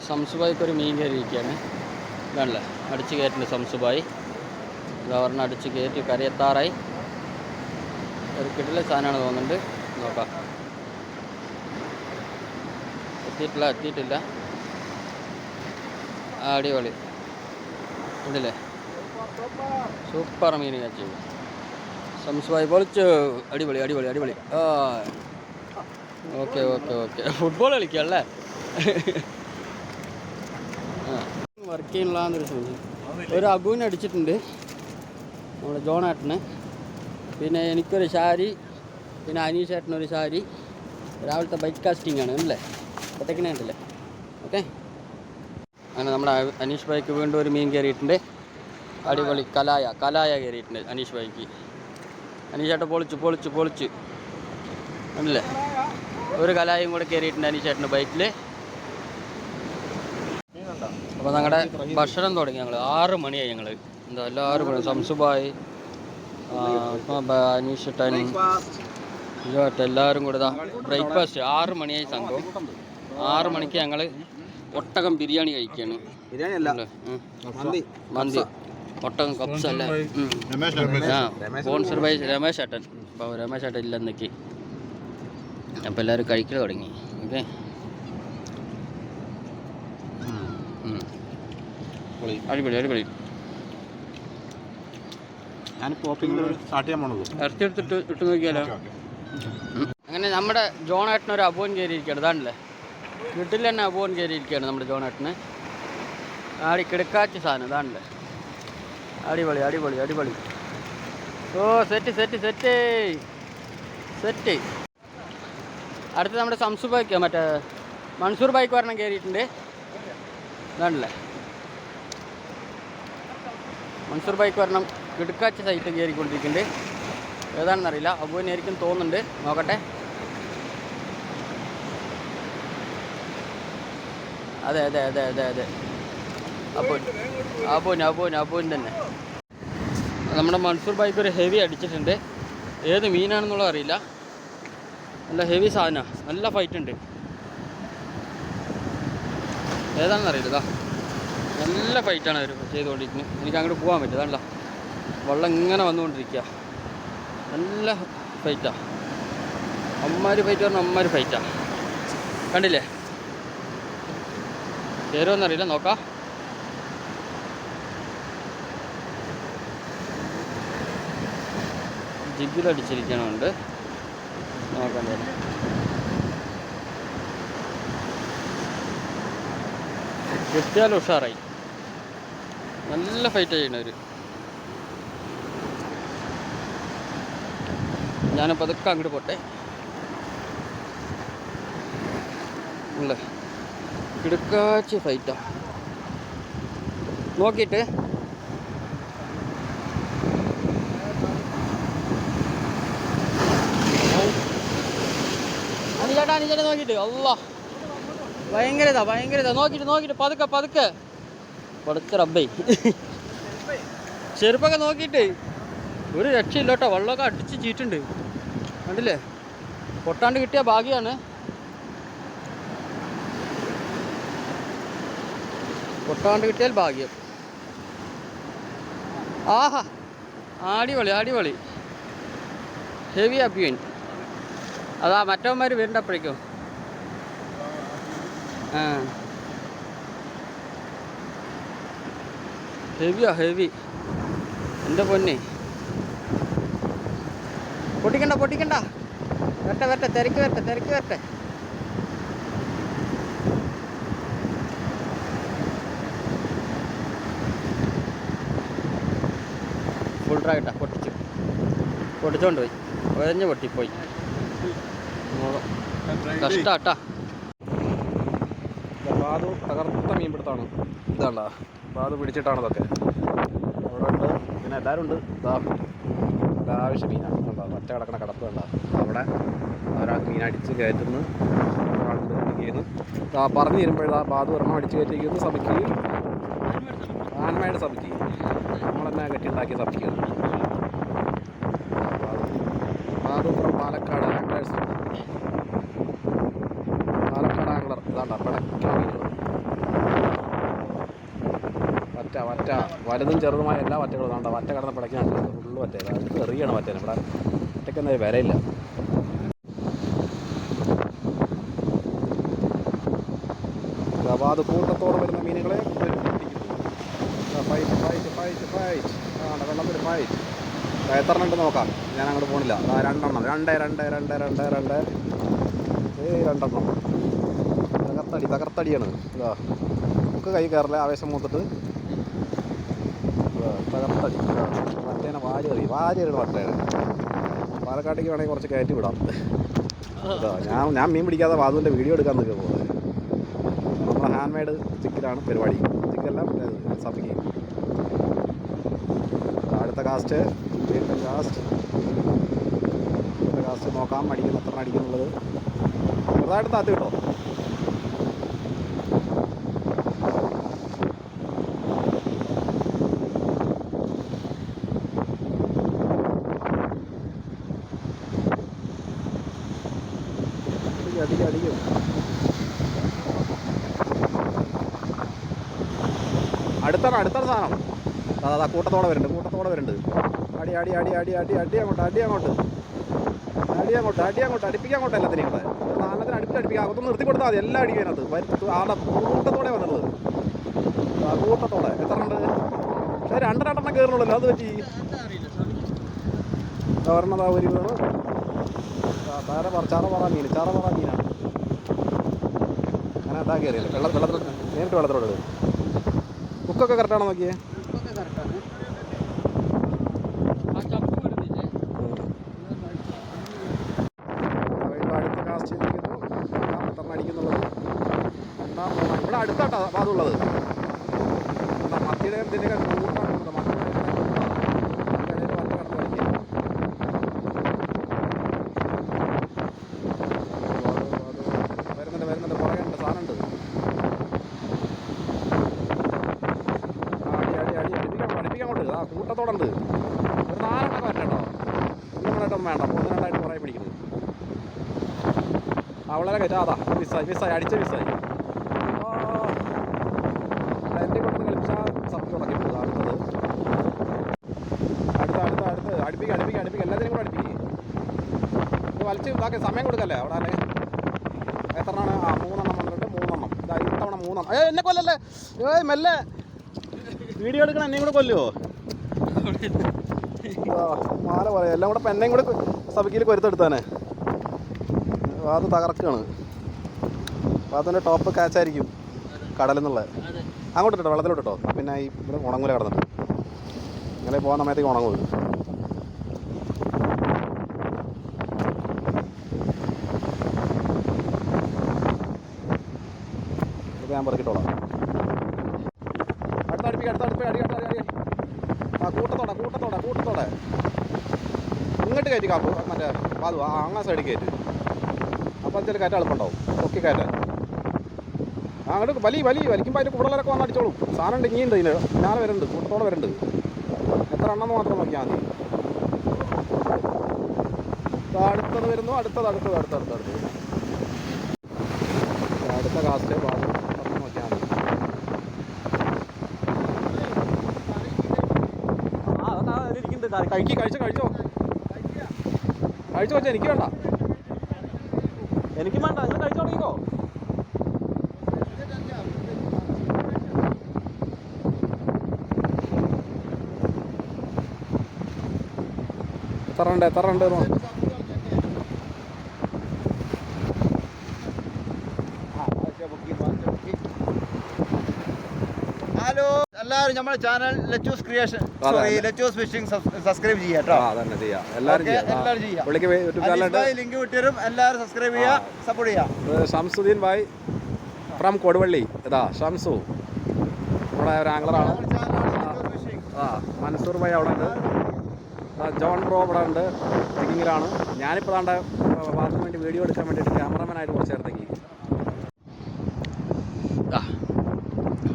സംസുബായിക്ക് ഒരു മീൻ കയറിയിരിക്കുകയാണ്. ഇതാണല്ലേ അടിച്ച് കയറ്റുന്നുണ്ട് സംസുബായി. ഒരെണ്ണം അടിച്ച് കയറ്റി കരയെത്താറായി. ഒരു കിടില സാധനമാണ് തോന്നുന്നുണ്ട്. നോക്കാം. എത്തിയിട്ടില്ല. അടിപൊളി ഉണ്ടല്ലേ, സൂപ്പർ മീൻ കച്ചി. സംസുബായി പൊളിച്ചു. അടിപൊളി. ആ ഓക്കെ. ഫുട്ബോൾ കളിക്കുകയല്ലേ? വർക്ക് ചെയ്യാനുള്ളതെന്നൊരു ചോദ്യം. ഒരു അബൂന് അടിച്ചിട്ടുണ്ട് നമ്മുടെ ജോണേട്ടന്. പിന്നെ എനിക്കൊരു ഷാരി, പിന്നെ അനീഷേട്ടനൊരു ഷാരി. രാവിലത്തെ ബൈക്ക് കാസ്റ്റിംഗ് ആണ് അല്ലേ, അപ്പോഴത്തേക്കിനെ ഉണ്ടല്ലേ. ഓക്കെ, അങ്ങനെ നമ്മുടെ അനീഷ് ബൈക്ക് വീണ്ടും ഒരു മീൻ കയറിയിട്ടുണ്ട്. അടിപൊളി കലായ കയറിയിട്ടുണ്ട് അനീഷ് ബൈക്ക്. അനീഷേട്ടൻ പൊളിച്ച് ഉണ്ടല്ലേ. ഒരു കലായും കൂടെ കയറിയിട്ടുണ്ട് അനീഷേട്ടൻ്റെ ബൈക്കിൽ. അപ്പോൾ ഞങ്ങളുടെ ഭക്ഷണം തുടങ്ങി. ഞങ്ങൾ 6 മണിയായി. ഞങ്ങൾ എല്ലാവരും കൂടെ സംസുബായി, അനീഷേട്ടൻ, എല്ലാവരും കൂടെ ബ്രേക്ക്ഫാസ്റ്റ് 6 മണിയായി സംഭവം. 6 മണിക്ക് ഞങ്ങൾ ഒട്ടകം ബിരിയാണി കഴിക്കുകയാണ്. മന്തി ഒട്ടകം കപ്സ് അല്ലേ. സ്പോൺസർ ബൈ രമേശ് ഏട്ടൻ. അപ്പോൾ രമേശ് ഏട്ടൻ ഇല്ലെന്നൊക്കെ. അപ്പോൾ എല്ലാവരും കഴിക്കൽ തുടങ്ങി. ഓക്കെ, അടിപൊളി. ഇറച്ചി എടുത്തിട്ട് ഇട്ട് നോക്കിയാലോ. അങ്ങനെ നമ്മുടെ ജോണേട്ടന് ഒരു അബോൻ കയറിയിരിക്കുകയാണ്. ഇതാണല്ലേ, വീട്ടിൽ തന്നെ അബോൻ കയറിയിരിക്കുകയാണ് നമ്മുടെ ജോണേട്ടന്. കിടക്കാച്ച സാധനം ഇതാണല്ലേ. അടിപൊളി. ഓ സെറ്റ്. അടുത്ത് നമ്മുടെ സംസു ബൈക്ക്, മറ്റേ മൻസൂർ ബൈക്ക് ഒരെണ്ണം കയറിയിട്ടുണ്ട്. ഇതാണല്ലേ, മൻസൂർ ബൈക്ക് ഒരെണ്ണം കിടക്കാച്ച സൈറ്റ് കയറിക്കൊണ്ടിരിക്കുന്നുണ്ട്. ഏതാണെന്നറിയില്ല, അബുവിനായിരിക്കും തോന്നുന്നുണ്ട്. നോക്കട്ടെ. അതെ അബുൻ തന്നെ. നമ്മുടെ മൻസൂർ ബൈക്ക് ഒരു ഹെവി അടിച്ചിട്ടുണ്ട്. ഏത് മീനാണെന്നുള്ളത് അറിയില്ല. നല്ല ഹെവി സാധനമാണ്. നല്ല ഫൈറ്റ് ഉണ്ട്. ഏതാണെന്നറിയില്ല. നല്ല ഫൈറ്റാണ് അവർ ചെയ്തുകൊണ്ടിരിക്കുന്നത്. എനിക്ക് അങ്ങോട്ട് പോകാൻ പറ്റും. അതല്ല, വെള്ളം ഇങ്ങനെ വന്നുകൊണ്ടിരിക്കുക. നല്ല ഫൈറ്റാണ്. അമ്മാര് ഫൈറ്റാണ്. കണ്ടില്ലേ? ചേരുമെന്നറിയില്ല, നോക്കാം. ജിഗിലടിച്ചിരിക്കണമുണ്ട്. നോക്കാൻ കിട്ടിയാലും ഉഷാറായി. നല്ല ഫൈറ്റ് ചെയ്യണവർ. ഞാനപ്പോൾ അതൊക്കെ അങ്ങോട്ട് പോട്ടെ. അല്ലേ, കിടക്കാച്ച ഫൈറ്റാ. നോക്കിയിട്ട് അനിച്ചേട്ടാ നോക്കിയിട്ട്. അല്ലാ, ഭയങ്കരതാ. നോക്കിയിട്ട് പതുക്കെ പഠിച്ച റബ്ബേ. ചെരുപ്പൊക്കെ നോക്കിയിട്ട് ഒരു രക്ഷയില്ല കേട്ടോ. വെള്ളമൊക്കെ അടിച്ച് ചീറ്റുണ്ട്. കണ്ടില്ലേ? പൊട്ടാണ്ട് കിട്ടിയ ഭാഗ്യമാണ്. പൊട്ടാണ്ട് കിട്ടിയാൽ ഭാഗ്യം. ആഹാ, അടിപൊളി. ഹെവി അപ്പിയൻ. അതാ മറ്റവന്മാർ വരുന്നപ്പോഴേക്കും. ഹെവി. എൻ്റെ പൊന്നെ, പൊട്ടിക്കണ്ട. വരട്ടെ, തിരക്ക് വരട്ടെ. ഫുൾ ഡ്രായിട്ടാ പൊട്ടിച്ചോണ്ട് പോയി. ഒരഞ്ഞ് പൊട്ടിപ്പോയി. കഷ്ടാട്ടാ. ബാധു തകർത്ത മീൻപിടുത്താണ്. ഇതാണോ ബാധു പിടിച്ചിട്ടാണ് ഇതൊക്കെ. അവിടെ ഉണ്ട്, പിന്നെ എല്ലാവരും ഉണ്ട്. ആവശ്യം മീനാണ്. എന്താ ഒറ്റ കിടക്കണ കിടപ്പ് കണ്ട. അവിടെ ഒരാൾക്ക് മീൻ അടിച്ച് കയറ്റുന്നു, ഒരാളുണ്ട് കയറ്റുന്നു. പറഞ്ഞു തരുമ്പോഴാ ബാധു ഒരെണ്ണം അടിച്ച് കയറ്റിക്കുന്നു. സഭയ്ക്കുകയും ആന്മയുടെ സഭയ്ക്കുകയും നമ്മളെന്നെ കെട്ടിയുണ്ടാക്കിയ സഭയ്ക്കുകയാണ്. ബാധു from Palakkad anglers. Palakkad angler. ഇതാണ്ട പടക്കാൻ മീനുകൾ. വറ്റ വലുതും ചെറുതുമായ എല്ലാ വറ്റകളും വേണ്ട. വറ്റ കിടന്ന പിടയ്ക്കാണ്ട് ഫുള്ള് വറ്റ. അത് എറിയണം വറ്റേനെ. ഇവിടെ വറ്റയ്ക്കൊന്നും വിലയില്ല. അപ്പോൾ അത് കൂട്ടത്തോടെ വരുന്ന മീനുകളെ ഫൈറ്റ് ഫൈറ്റ് ഫൈറ്റ് ഫൈറ്റ്. വെള്ളത്തിൽ ഫൈറ്റ്. എത്ര ഉണ്ട് നോക്കാം. ഞാൻ അങ്ങോട്ട് പോണില്ല. 2 എണ്ണം. 2 രണ്ടെണ്ണം. തകർത്തടിയാണ്. ഇതാ നമുക്ക് കൈ കയറില്ല. ആവേശം മൂത്തിട്ട് തകർത്തടി. വറ്റേനെ വാരിയാണ് വട്ടേനെ. പാലക്കാട്ടേക്ക് വേണമെങ്കിൽ കുറച്ച് കയറ്റി വിടാം. ഞാൻ മീൻ പിടിക്കാതെ വാതുവിൻ്റെ വീഡിയോ എടുക്കാൻ നിൽക്കുക പോകുന്നത്. നമ്മുടെ ഹാൻഡ് മെയ്ഡ് ചിക്കനാണ് പരിപാടി. ചിക്കെല്ലാം സപ്പിക്കും. അടുത്ത കാസ്റ്റ് വീണ്ടും കാസ്റ്റ് നോക്കാം. അടിക്കുന്ന എത്ര അടിക്കുന്നുള്ളത് ചെറുതായിട്ട് താത്തി കിട്ടോ. അടിക്കും. അടുത്താണ് സാധനം. അതാ കൂട്ടത്തോടെ വരുന്നുണ്ട്. അടിപ്പിക്കാൻ അങ്ങോട്ട് എല്ലാത്തിനെയും കൂടെ 4 അടുപ്പിക്കാൻ അകത്തൊന്ന് നിർത്തി കൊടുത്താൽ മതി. എല്ലാം അടിക്കാനകത്ത് ആടെ കൂട്ടത്തോടെ വന്നത്. കൂട്ടത്തോടെ എത്ര ഉണ്ട്? പക്ഷേ 2 കയറുന്നുള്ളല്ലോ. അത് പറ്റി പറഞ്ഞതാ ഒരു വീണ് ചാറ പറ മീനാണ്. അങ്ങനെ എന്താ കയറിയല്ലേ വെള്ളത്തിൽ നേരിട്ട് വെള്ളത്തിലോട്ട് ഇടും. കുക്കൊക്കെ കറക്റ്റാണോ നോക്കിയേ? അടുത്ത കാസ്റ്റ് ചെയ്തിരിക്കുന്നു. എത്ര അടിക്കുന്നുള്ളത്? 2 ഇവിടെ അടുത്താട്ടോ അതുള്ളത്. മത്തിയുടെ ഇതിൻ്റെയൊക്കെ കൂട്ടാണ്. വരുന്നുണ്ട് പുറകെയുണ്ട്. സാധനമുണ്ട്. അടുപ്പിക്കാൻ കൊണ്ട് കൂട്ടത്തോടെ ഉണ്ട്. ഒരു 4 പറ്റട്ടോ. 1 മിനിറ്റൊന്നും വേണ്ട. 3 2 കുറേ പിടിക്കുന്നത്. വളരെ കയറ്റാ. അതാ മിസ്സായി അടിച്ച മിസ്സായി. എൻ്റെ കൊണ്ടൊന്ന് കളിച്ചാൽ സപ്പി തുടങ്ങി പോകും. അടുത്ത് അടുപ്പിക്കുക എല്ലാത്തിനും കൂടെ അടുപ്പിക്കുക. ഇത് വലിച്ച് ഇതാക്കി സമയം കൊടുക്കല്ലേ അവിടെ അല്ലേ? എത്രണ്ണാണ്? 3 എണ്ണം വന്നിട്ട് 3 എണ്ണം. ഇതാ ഇത്തവണ 3 എണ്ണം. എന്നെ കൊല്ലല്ലേ? മെല്ലെ വീഡിയോ എടുക്കണം. എന്നെയും കൂടെ കൊല്ലുമോ? മാല പറയാം. എല്ലാം കൂടെ എന്നെയും കൂടെ സഭയ്ക്ക് കൊരുത്തെടുത്താനെ. അത് തകർക്കുകയാണ്. അതിൻ്റെ ടോപ്പ് കാച്ചായിരിക്കും കടലിൽ നിന്നുള്ളത്. അങ്ങോട്ട് ഇട്ടോ, വെള്ളത്തിലോട്ടോ. പിന്നെ ഈ ഇവിടെ ഉണങ്ങൂല കിടന്നിട്ട്. ഇങ്ങനെ പോകുന്ന സമയത്തേക്ക് ഉണങ്ങും. ഇത് ഞാൻ പറക്കിട്ടോളാം. അടുത്തടുപ്പ് അടി. കൂട്ടത്തോടെ ഇങ്ങോട്ട് കയറ്റി കാപ്പു. മറ്റേ അത് അങ്ങനെ സൈഡിൽ കയറ്റി. അപ്പോൾ ചില കയറ്റ എളുപ്പമുണ്ടാവും. ഒക്കെ കയറ്റാൻ അങ്ങോട്ട് വലിക്കുമ്പോൾ അതിൻ്റെ കൂടുതലൊക്കെ വന്ന് അടിച്ചോളും. സാധനം ഉണ്ട്. ഇനിയുണ്ട്. ഇതിന് ഞാൻ വരുന്നുണ്ട്. കൂട്ടത്തോടെ വരുന്നുണ്ട്. എത്ര എണ്ണമെന്ന് മാത്രം നോക്കിയാൽ മതി. അടുത്തത് വരുന്നു. അടുത്തത് അടുത്ത കാസ്റ്റ് നോക്കിയാൽ മതി. ഇരിക്കുന്നുണ്ട്. കഴിച്ചോ വെച്ചാൽ എനിക്ക് വേണ്ട. എനിക്കും വേണ്ട. നിങ്ങൾ കഴിച്ചു തുടങ്ങിക്കോ. എത്ര ഉണ്ട് ഹലോ എല്ലാവരും നമ്മുടെ channel Lachus creation Lachus fishing subscribe ചെയ്യാം കേട്ടോ. അതന്നെ ചെയ്യാം. എല്ലാവരും ചെയ്യാം. ലിങ്ക് വിട്ടിരും. എല്ലാവരും സബ്സ്ക്രൈബ് ചെയ്യുക, സപ്പോർട്ട് ചെയ്യുക. ഷംസുദ്ദീൻ ഭായ് ഫ്രം കൊടുവള്ളി. ഇതാ ഷംസു നമ്മുടെ ഒരു ആംഗ്ലറാണ്. മൻസൂർ ഭായ് അവിടെ ഉണ്ട്. ജോൺ ബ്രോ ഇവിടെ ഉണ്ട്. ജിങ്ങിലാണ്. ഞാനിപ്പോൾ താണ്ട വാർത്തയ്ക്ക് വേണ്ടി വീഡിയോ എടുക്കാൻ വേണ്ടിയിട്ട് ക്യാമറമാനായിട്ട് കുറച്ച് നേരത്തേക്ക്.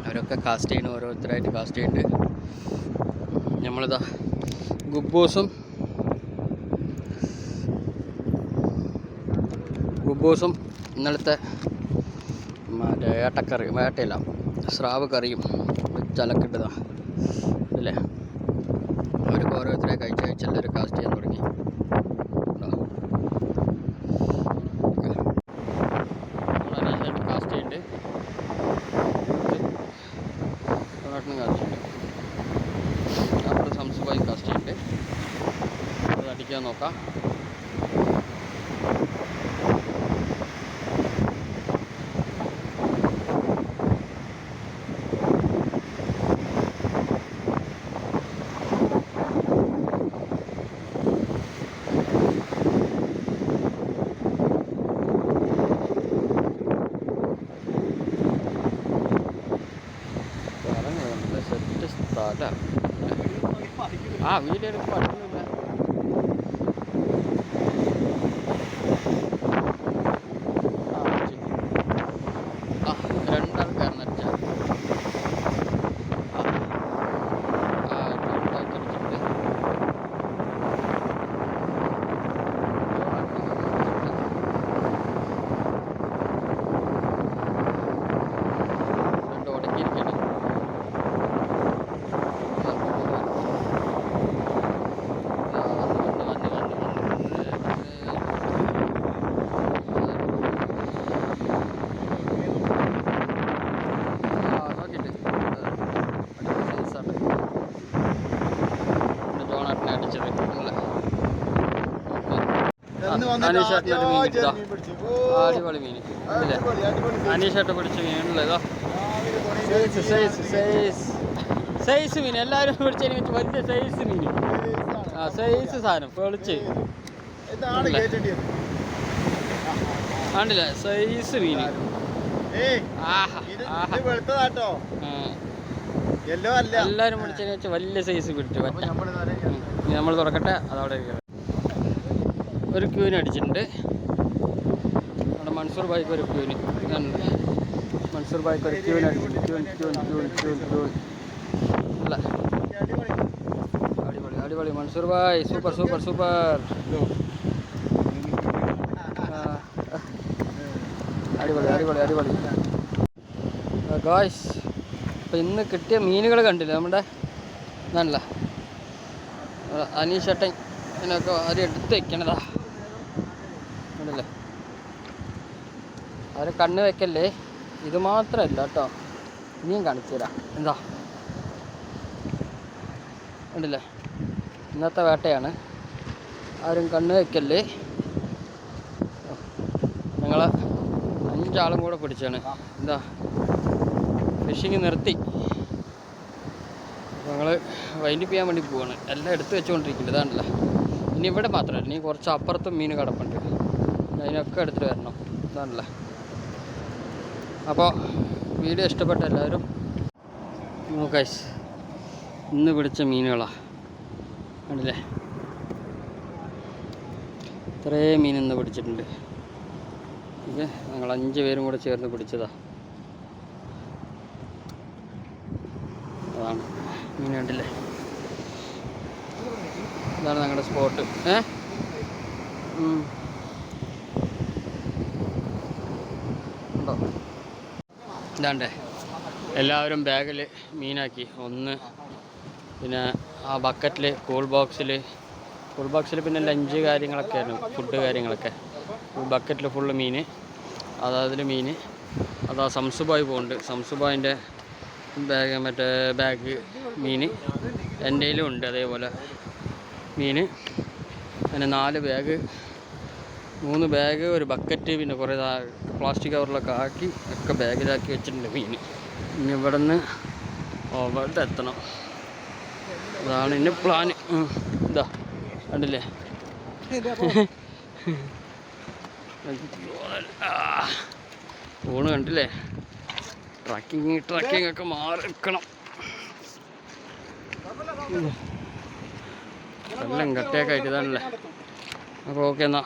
അവരൊക്കെ കാസ്റ്റ് ചെയ്യണം. ഓരോരുത്തരായിട്ട് കാസ്റ്റ് ചെയ്യുന്നുണ്ട്. നമ്മളിതാ ഗുബ്ബൂസും ഇന്നലത്തെ മറ്റേ ഏട്ടക്കറി, വേട്ടയില്ല സ്രാവ് കറിയും ചലക്കിട്ടതാണ്. അല്ലേ അവർക്ക് ഓരോരുത്തരെ കഴിച്ച് എല്ലാവരും കാസ്റ്റ് ചെയ്യാൻ തുടങ്ങി. കാസ്റ്റ് ചെയ്യുന്നുണ്ട്, നാട്ടിനും കാസ്റ്റ് ചെയ്യുന്നുണ്ട്, അവിടെ സംസുഭായി കാസ്റ്റ് ചെയ്യുന്നുണ്ട്. അത് അടിക്കാൻ നോക്കാം. സെറ്റ് സ്ഥലം ആ വീഡിയോ എടുക്കുമ്പോൾ പറ്റുന്നില്ല. രണ്ടാൾക്കാർ നച്ച രണ്ട് ഉടക്കിയിരിക്കണം. അടിപൊളി മീൻ അല്ലേ? അനീഷേട്ട പിടിച്ച മീനുണ്ടല്ലോ ഇതാ. സൈസ് മീൻ എല്ലാവരും പിടിച്ചതിന് വെച്ച് വലിയ സൈസ് മീൻ. ആ സൈസ് സാധനം പൊളിച്ച് ആണ്ടില്ല സൈസ് മീൻ. എല്ലാവരും പിടിച്ചതിന് വെച്ച് വലിയ സൈസ് പിടിച്ചു പറ്റ. നമ്മൾ തുറക്കട്ടെ, അതവിടെ ഒരു ക്യൂവിന് അടിച്ചിട്ടുണ്ട്. അവിടെ മൻസൂർ ഭായിക്ക് ഒരു ക്യൂവിന് മൻസൂർ ഭായിക്ക് ഒരു ക്യൂവിന് അടിച്ചിട്ടുണ്ട്. ക്യൂൻ അല്ല അടിപൊളി അടിപൊളി Mansoor Bhai super super super അടിപൊളി അടിപൊളി അടിപൊളി ഗായ്സ്. അപ്പോൾ ഇന്ന് കിട്ടിയ മീനുകൾ കണ്ടില്ലേ നമ്മുടെ നല്ല അനീഷേട്ടൻ ഇതിനൊക്കെ ആരും എടുത്ത് വയ്ക്കണതാ കണ്ടില്ലേ. അവരെ കണ്ണ് വെക്കല്ലേ. ഇത് മാത്രമല്ല കേട്ടോ, ഇനിയും കാണിച്ചു തരാം. എന്താ കണ്ടില്ലേ, ഇന്നത്തെ വേട്ടയാണ്. ആരും കണ്ണ് വെക്കല്ലേ. ഞങ്ങൾ 5 ആളും കൂടെ പിടിച്ചാണ്. എന്താ ഫിഷിങ് നിർത്തി. അപ്പോൾ ഞങ്ങൾ വൈൻഡപ്പ് ചെയ്യാൻ വേണ്ടി പോവാണ്. എല്ലാം എടുത്ത് വെച്ചുകൊണ്ടിരിക്കുന്നുണ്ട്. ഇതാണല്ലോ. ഇനി ഇവിടെ മാത്രമല്ല, ഇനി കുറച്ച് അപ്പുറത്തും മീൻ കിടപ്പുണ്ട്. അതിനൊക്കെ എടുത്തിട്ട് വരണം. ഇതാണല്ലോ. അപ്പോൾ വീഡിയോ ഇഷ്ടപ്പെട്ട എല്ലാവരും നോക്കാസ്. ഇന്ന് പിടിച്ച മീനുകളാണ് കണ്ടില്ലേ. ഇത്രയും മീൻ ഇന്ന് പിടിച്ചിട്ടുണ്ട്. ഓക്കെ, ഞങ്ങൾ 5 പേരും കൂടെ ചേർന്ന് പിടിച്ചതാണ്. അതാണ് മീൻ കണ്ടില്ലേ. ഇതാണ് ഞങ്ങളുടെ സ്പോട്ട്. ഉണ്ടോ ഇതാണ്ടേ. എല്ലാവരും ബാഗിൽ മീനാക്കി. ഒന്ന് പിന്നെ ആ ബക്കറ്റിൽ കൂൾ ബോക്സിൽ പിന്നെ ലഞ്ച് കാര്യങ്ങളൊക്കെ ആയിരുന്നു, ഫുഡ് കാര്യങ്ങളൊക്കെ. ബക്കറ്റിൽ ഫുള്ള് മീൻ. അതിൽ മീൻ അതാ സംസുബായി പോകുന്നുണ്ട്. സംസുബായിൻ്റെ ബാഗ് മീൻ എൻ്റെ കയ്യിലും ഉണ്ട്. അതേപോലെ മീൻ പിന്നെ 4 ബാഗ്, 3 ബാഗ്, ഒരു ബക്കറ്റ്, പിന്നെ കുറേ പ്ലാസ്റ്റിക് കവറിലൊക്കെ ആക്കി ഒക്കെ ബാഗിലാക്കി വെച്ചിട്ടുണ്ട് മീൻ. ഇനി ഇവിടെ നിന്ന് അവിടെ എത്തണം. അതാണ് എൻ്റെ പ്ലാൻ. ഇതാ കണ്ടില്ലേ. ഊണ് കണ്ടില്ലേ. ട്രക്കിങ് ഒക്കെ മാറിക്കണം. എല്ലാം കട്ടയൊക്കെ ആയിട്ട് ഇതാണല്ലേ. അപ്പോൾ ഓക്കെ എന്നാൽ.